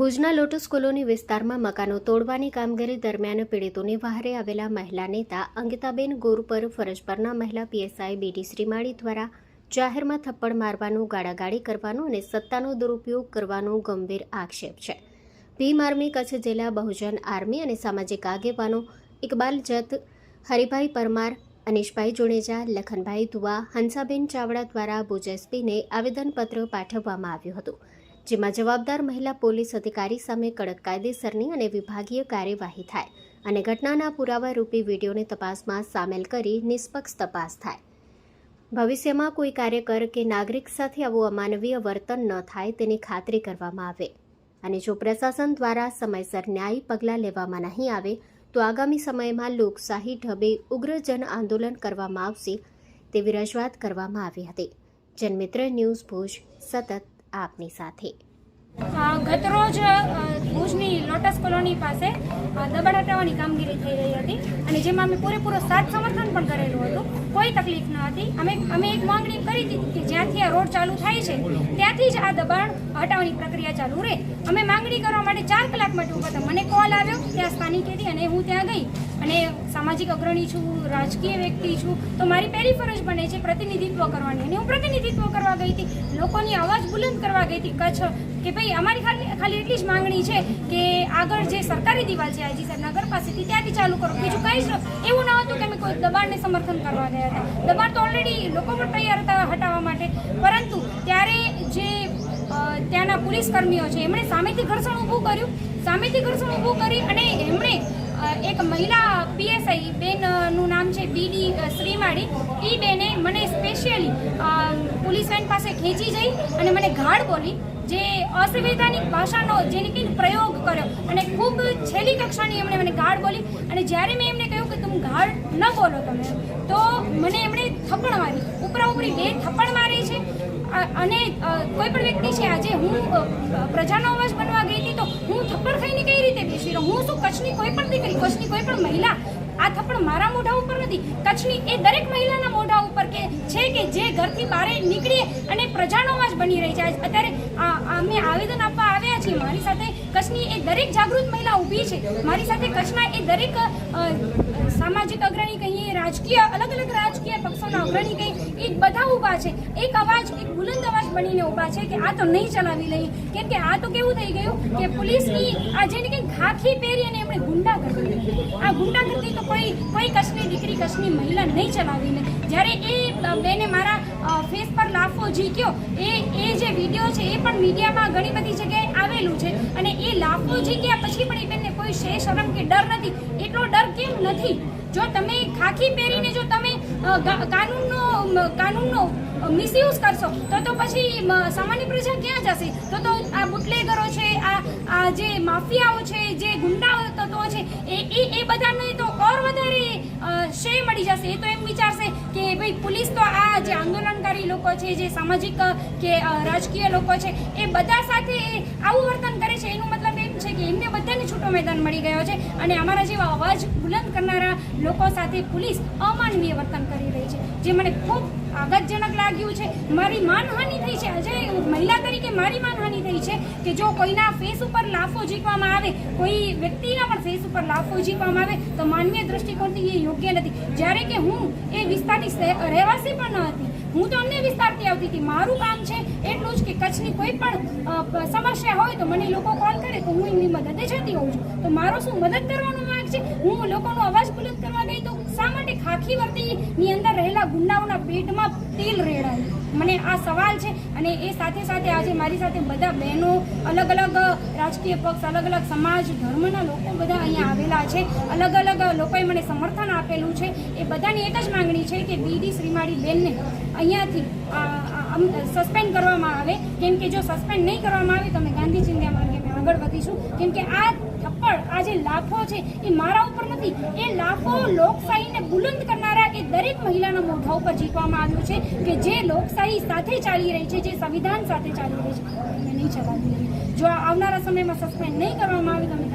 ભુજના lotus colony વિસ્તારમાં મકાનો તોડવાની કામગીરી દરમિયાન પીડિતોની વહારે આવેલા મહિલા નેતા અંકિતાબેન ગોર પર ફરજ પરના મહિલા પીએસઆઈ બીડી શ્રીમાળી દ્વારા જાહેરમાં થપ્પડ મારવાનું, ગાળાગાળી કરવાનું અને સત્તાનો દુરુપયોગ કરવાનો ગંભીર આક્ષેપ છે. ભીમ આર્મી, કચ્છ જિલ્લા બહુજન આર્મી અને સામાજિક આગેવાનો ઇકબાલ જત, હરિભાઈ પરમાર, અનીશભાઈ જુણેજા, લખનભાઈ દુવા, હંસાબેન ચાવડા દ્વારા ભુજ એસપીને આવેદનપત્ર પાઠવવામાં આવ્યું હતું, જેમાં જવાબદાર મહિલા પોલીસ અધિકારી સામે કડક કાયદેસરની અને વિભાગીય કાર્યવાહી થાય અને ઘટનાના પુરાવા રૂપી વિડીયોને તપાસમાં સામેલ કરી નિષ્પક્ષ તપાસ થાય. ભવિષ્યમાં કોઈ કાર્યકર કે નાગરિક સાથે આવું અમાનવીય વર્તન ન થાય તેની ખાતરી કરવામાં આવે અને જો પ્રશાસન દ્વારા સમયસર ન્યાયી પગલાં લેવામાં નહીં આવે તો આગામી સમયમાં લોકશાહી ઢબે ઉગ્ર જન આંદોલન કરવામાં આવશે તેવી રજૂઆત કરવામાં આવી હતી. જનમિત્ર ન્યૂઝ ભુજ સતત આપની સાથે. ગતરોજ ભુજની લોટસ કોલોની પાસે દબાણ હટાવવાની કામગીરી થઈ રહી હતી અને જેમાં અમે પૂરેપૂરો સાથ સમર્થન પણ કરેલું હતું. કોઈ તકલીફ ન હતી. અમે એક માંગણી કરી હતી કે જ્યાંથી આ રોડ ચાલુ થાય છે ત્યાંથી જ આ દબાણ હટાવવાની પ્રક્રિયા ચાલુ રહે. અમે માંગણી કરવા માટે 4 કલાક માટે ઊભા હતા. મને કોલ આવ્યો ત્યાં સ્થાનિકેથી અને હું ત્યાં ગઈ અને સામાજિક અગ્રણી છું, રાજકીય વ્યક્તિ છું, તો મારી પહેલી ફરજ બને છે પ્રતિનિધિત્વ કરવાની અને હું પ્રતિનિધિત્વ કરવા ગઈ હતી. લોકોની અવાજ બુલંદ કરવા ગઈ હતી કચ્છ કે ભાઈ અમારી ખાલી એટલી જ માંગણી છે કે આગળ જે સરકારી દિવાલ છે આઈજી સાહેબ નગર પાસેથી ત્યાંથી ચાલુ કરો. બીજું કંઈ જ એવું ન હતું કે અમે કોઈ દબાણને સમર્થન કરવા ગયા હતા. દબાણ તો ઓલરેડી લોકો પણ તૈયાર હતા હટાવવા માટે, પરંતુ ત્યારે જે ત્યાંના પોલીસ કર્મીઓ છે એમણે સામેથી ઘર્ષણ ઊભું કરી અને એમણે એક મહિલા પીએસઆઈ બેનનું નામ છે બીડી શ્રીમાળી, એ બેને મને સ્પેશિયલી પોલીસ વેન પાસે ખેંચી જઈ અને મને ગાળ બોલી, જે અસંવૈધાનિક ભાષાનો જેને કંઈ પ્રયોગ કર્યો અને ખૂબ છેલ્લી કક્ષાની એમણે મને ગાળ બોલી. અને જ્યારે મેં એમને કહ્યું કે તમે ગાળ ન બોલો તમે, તો મને એમણે થપ્પડ મારી, ઉપરી 2 થપ્પડ મારી છે. અને કોઈ પણ વ્યક્તિ છે, આજે હું પ્રજાનો અવાજ બનવા ગઈ હતી તો હું થપ્પડ ખાઈને કઈ રીતે બેસી રહું? હું શું કચ્છની કોઈ પણ દીકરી, કચ્છની કોઈ પણ મહિલા? આ થપ્પડ મારા મોઢા ઉપર નથી, કચ્છની એ દરેક મહિલાના મોઢા ઉપર કે છે કે જે ઘરથી બહાર નીકળીએ અને પ્રજાનો અવાજ બની રહી છે. અત્યારે અમે આવેદન આપવા આવ્યા છીએ. મારી સાથે કચ્છની એ દરેક જાગૃત મહિલા ઊભી છે. મારી સાથે કચ્છના એ દરેક સામાજિક અગ્રણી કહીએ, રાજકીય અલગ અલગ રાજકીય પક્ષોના અગ્રણી કહીએ, એ બધા ઊભા છે. એક અવાજ, એક બુલંદ અવાજ બનીને ઊભા છે કે આ તો નહીં ચલાવી લઈએ. કેમ કે આ તો કેવું થઈ ગયું કે પોલીસની આ જેને કંઈ ખાખી પહેરી અને એમણે ગુંડાગર્દી, આ ગુંડાગર્દી તો કોઈ કચ્છની દીકરી, કચ્છની મહિલા નહીં ચલાવીને. જ્યારે એ બેને મારા ફેસ પર લાફો ઝીક્યો, એ જે વિડીયો છે એ પણ મીડિયામાં ઘણી બધી જગ્યાએ આવેલું છે. અને એ લાફો ઝીક્યા પછી પણ એ બેનને કોઈ શરમ કે ડર નથી. એટલો ડર કેમ નથી? જો તમે ખાખી પહેરીને જો તમે કાનૂનનો મિસયુઝ કરશો તો પછી સામાન્ય પ્રજા ક્યાં જશે? તો આ બુટલેગરો છે, આ જે માફિયાઓ છે, જે ગુંડા તત્વો છે, એ બધાને તો ઓર વધારે શ્રેય મળી જશે. એ તો એમ વિચારશે કે ભાઈ પોલીસ તો આ જે આંદોલનકારી લોકો છે, જે સામાજિક કે રાજકીય લોકો છે, એ બધા સાથે આવું વર્તન કરે છે. એનું મતલબ એમ છે કે એમને બધાને છૂટો મેદાન મળી ગયો છે અને અમારા જેવા અવાજ બુલંદ કરનારા લોકો સાથે પોલીસ અમાનવીય વર્તન કરી રહી છે, જે મને ખૂબ આઘાતજનક લાગ્યું છે. મારી માનહાનિ થઈ છે. આજે મહિલા તરીકે મારી માનહાનિ થઈ છે કે જો કોઈના ફેસ ઉપર લાફો ઝીકવામાં આવે, કોઈ વ્યક્તિના પણ ફેસ ઉપર લાફો ઝીકવામાં આવે તો માનવીય દ્રષ્ટિકોણથી એ યોગ્ય નથી. જ્યારે કે હું એ વિસ્તારની રહેવાસી પણ ન હતી. હું તો અન્ય વિસ્તારથી આવતી હતી. મારું કામ છે એટલું જ કે કચ્છની કોઈ પણ સમસ્યા હોય તો મને લોકો કોલ કરે તો હું એમની મદદે જતી હોઉં છું. તો મારો શું મદદ કરવાનો માર્ગ છે? હું લોકોનો અવાજ બુલંદ કરવા ગઈ તો શા માટે ખાખી વર્દીની અંદર રહેલા ગુંડાઓના પેટમાં તેલ રેડાયું? મને આ સવાલ છે. અને એ સાથે સાથે આજે મારી સાથે બધા બહેનો, અલગ અલગ રાજકીય પક્ષ, અલગ અલગ સમાજ, ધર્મના લોકો બધા અહીંયા આવેલા છે. અલગ અલગ લોકોએ મને સમર્થન આપેલું છે. એ બધાની એક જ માંગણી છે કે બીડી શ્રીમાળી બેનને અહીંયાથી સસ્પેન્ડ કરવામાં આવે. કેમ કે જો સસ્પેન્ડ નહીં કરવામાં આવે તો અમે ગાંધી ચિંધ્યા માર્ગે આગળ વધીશું. કેમ કે આ થપ્પડ, આ જે લાફો છે એ મારા ઉપર નથી. એ લાફો લોકશાહીને બુલંદ કરનારા એ દરેક મહિલાના મોઢા ઉપર જીતવામાં આવ્યું છે કે જે લોકશાહી સાથે ચાલી રહી છે, જે સંવિધાન સાથે ચાલી રહી છે. અમે નહીં ચલાવી. જો આવનારા સમયમાં સસ્પેન્ડ નહીં કરવામાં આવે તો અમે